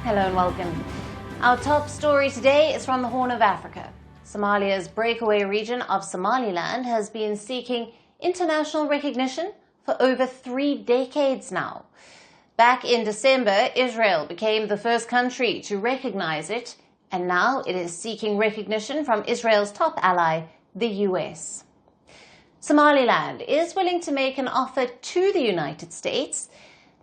Hello and welcome. Our top story today is from the Horn of Africa. Somalia's breakaway region of Somaliland has been seeking international recognition for over 3 decades now. Back in December, Israel became the first country to recognize it, and now it is seeking recognition from Israel's top ally, the US. Somaliland is willing to make an offer to the United States.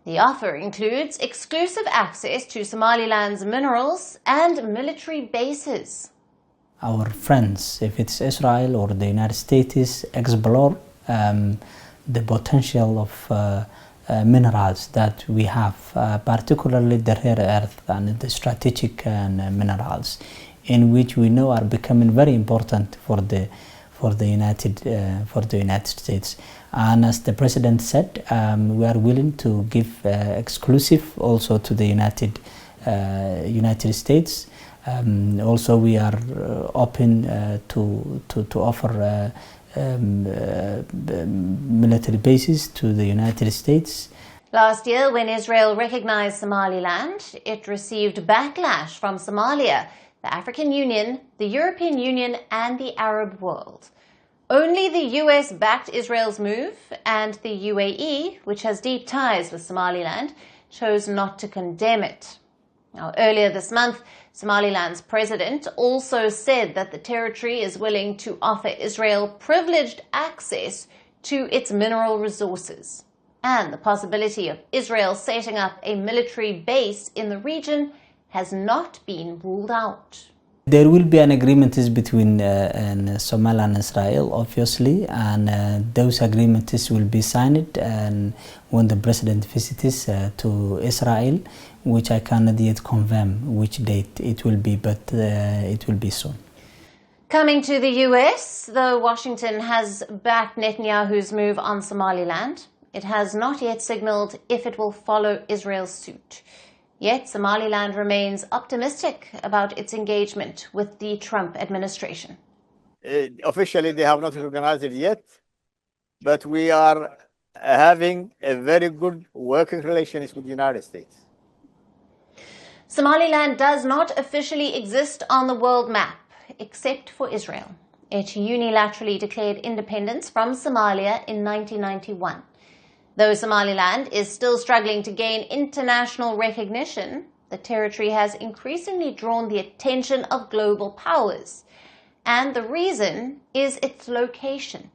The offer includes exclusive access to Somaliland's minerals and military bases. Our friends, if it's Israel or the United States, explore the potential of minerals that we have, particularly the rare earth and the strategic minerals, in which we know are becoming very important for the United States. And as the President said, we are willing to give exclusive also to the United States. Also, we are open to offer military bases to the United States. Last year, when Israel recognized Somaliland, it received backlash from Somalia, the African Union, the European Union, and the Arab world. Only the US backed Israel's move, and the UAE, which has deep ties with Somaliland, chose not to condemn it. Now, earlier this month, Somaliland's president also said that the territory is willing to offer Israel privileged access to its mineral resources. And the possibility of Israel setting up a military base in the region has not been ruled out. There will be an agreement between Somalia and Israel, obviously, and those agreements will be signed when the president visits to Israel, which I cannot yet confirm which date it will be, but it will be soon. Coming to the US, though Washington has backed Netanyahu's move on Somaliland, it has not yet signaled if it will follow Israel's suit. Yet Somaliland remains optimistic about its engagement with the Trump administration. Officially, they have not recognized it yet, but we are having a very good working relations with the United States. Somaliland does not officially exist on the world map, except for Israel. It unilaterally declared independence from Somalia in 1991. Though Somaliland is still struggling to gain international recognition, the territory has increasingly drawn the attention of global powers. And the reason is its location.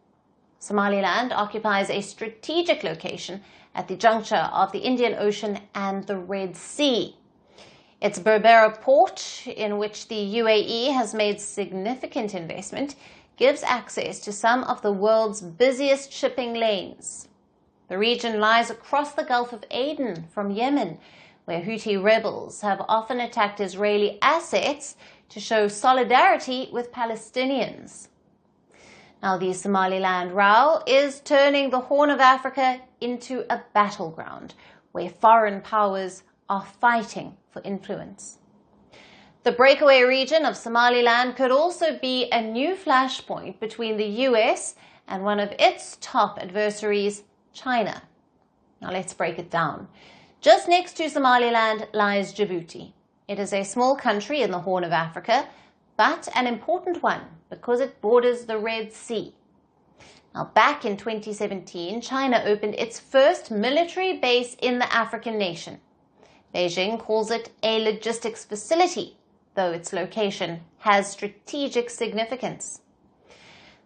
Somaliland occupies a strategic location at the juncture of the Indian Ocean and the Red Sea. Its Berbera port, in which the UAE has made significant investment, gives access to some of the world's busiest shipping lanes. The region lies across the Gulf of Aden from Yemen, where Houthi rebels have often attacked Israeli assets to show solidarity with Palestinians. Now, the Somaliland row is turning the Horn of Africa into a battleground where foreign powers are fighting for influence. The breakaway region of Somaliland could also be a new flashpoint between the US and one of its top adversaries, China. Now let's break it down. Just next to Somaliland lies Djibouti. It is a small country in the Horn of Africa, but an important one because it borders the Red Sea. Now, back in 2017, China opened its first military base in the African nation. Beijing calls it a logistics facility, though its location has strategic significance.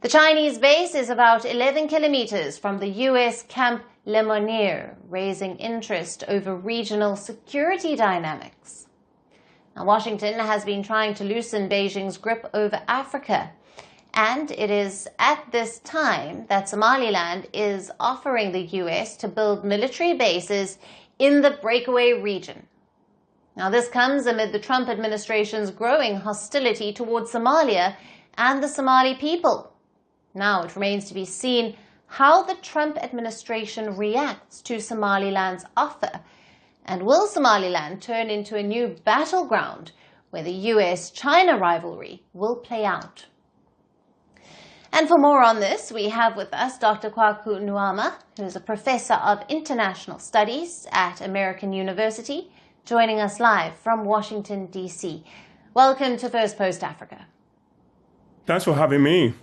The Chinese base is about 11 kilometers from the US Camp Lemonnier, raising interest over regional security dynamics. Now, Washington has been trying to loosen Beijing's grip over Africa, and it is at this time that Somaliland is offering the US to build military bases in the breakaway region. Now, this comes amid the Trump administration's growing hostility towards Somalia and the Somali people. Now it remains to be seen how the Trump administration reacts to Somaliland's offer. And will Somaliland turn into a new battleground where the US-China rivalry will play out? And for more on this, we have with us Dr. Kwaku Nuama, who is a professor of international studies at American University, joining us live from Washington, D.C. Welcome to Firstpost Africa. Thanks for having me.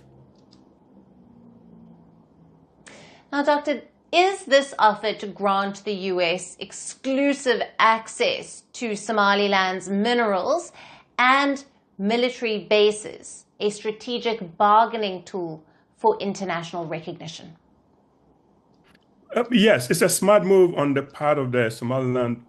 Now, Doctor, is this offer to grant the U.S. exclusive access to Somaliland's minerals and military bases a strategic bargaining tool for international recognition? Yes, it's a smart move on the part of the Somaliland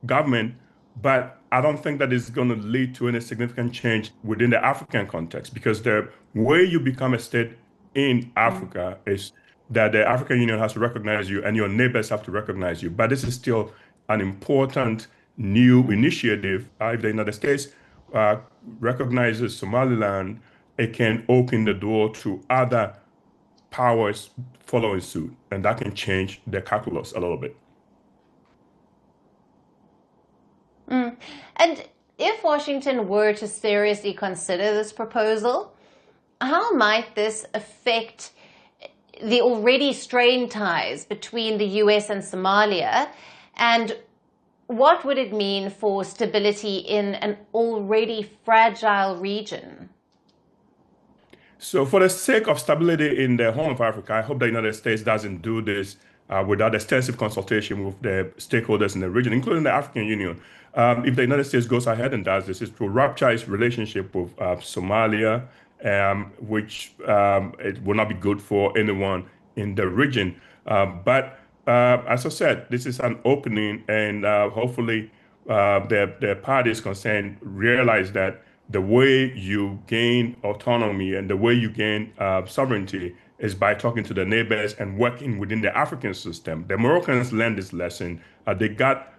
government, but I don't think that is going to lead to any significant change within the African context, because the way you become a state in Africa is that the African Union has to recognize you and your neighbors have to recognize you. But this is still an important new initiative. If the United States recognizes Somaliland, it can open the door to other powers following suit, and that can change the calculus a little bit. And if Washington were to seriously consider this proposal, how might this affect the already strained ties between the US and Somalia, and what would it mean for stability in an already fragile region? So for the sake of stability in the Horn of Africa, I hope the United States doesn't do this without extensive consultation with the stakeholders in the region, including the African Union. If the United States goes ahead and does this, it will rupture its relationship with Somalia, which it will not be good for anyone in the region. But as I said, this is an opening, and hopefully the parties concerned realize that the way you gain autonomy and the way you gain sovereignty is by talking to the neighbors and working within the African system. The Moroccans learned this lesson. They got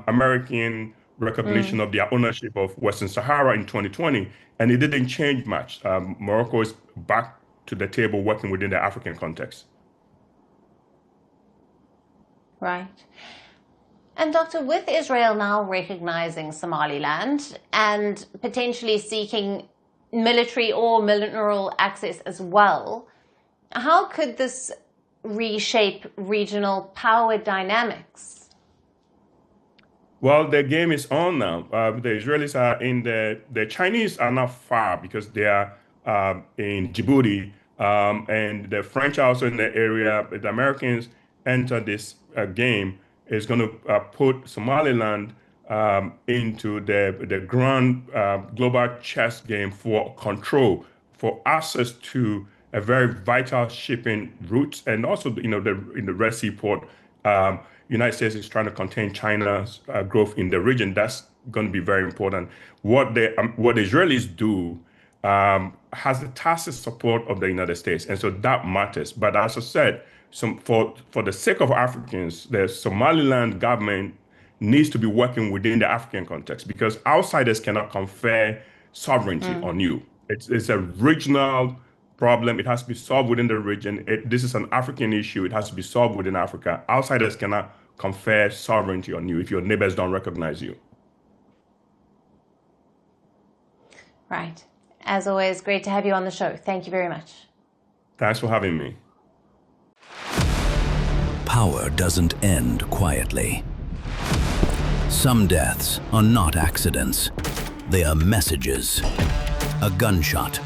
American recognition of their ownership of Western Sahara in 2020, and it didn't change much. Morocco is back to the table working within the African context. Right. And Doctor, with Israel now recognizing Somaliland and potentially seeking military or mineral access as well, how could this reshape regional power dynamics? Well, the game is on now. The Israelis are in the Chinese are not far because they are in Djibouti, and the French are also in the area. The Americans enter this game is going to put Somaliland into the grand global chess game for control, for access to a very vital shipping route, and also, in the Red Sea port. United States is trying to contain China's growth in the region. That's going to be very important. What the Israelis do has the tacit support of the United States, and so that matters. But as I said, for the sake of Africans, the Somaliland government needs to be working within the African context, because outsiders cannot confer sovereignty on you. It's a regional problem. It has to be solved within the region. This is an African issue. It has to be solved within Africa. Outsiders cannot confer sovereignty on you if your neighbors don't recognize you. Right. As always, great to have you on the show. Thank you very much. Thanks for having me. Power doesn't end quietly. Some deaths are not accidents. They are messages. A gunshot.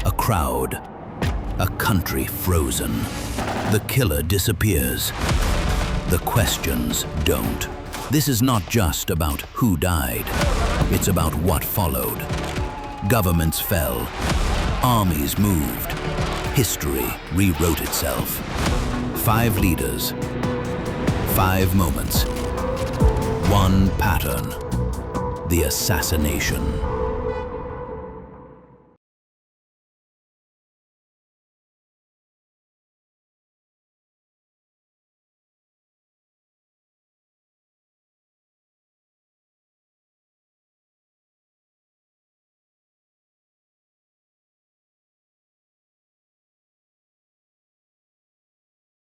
A crowd. A country frozen. The killer disappears. The questions don't. This is not just about who died. It's about what followed. Governments fell. Armies moved. History rewrote itself. 5 leaders. 5 moments. One pattern. The assassination.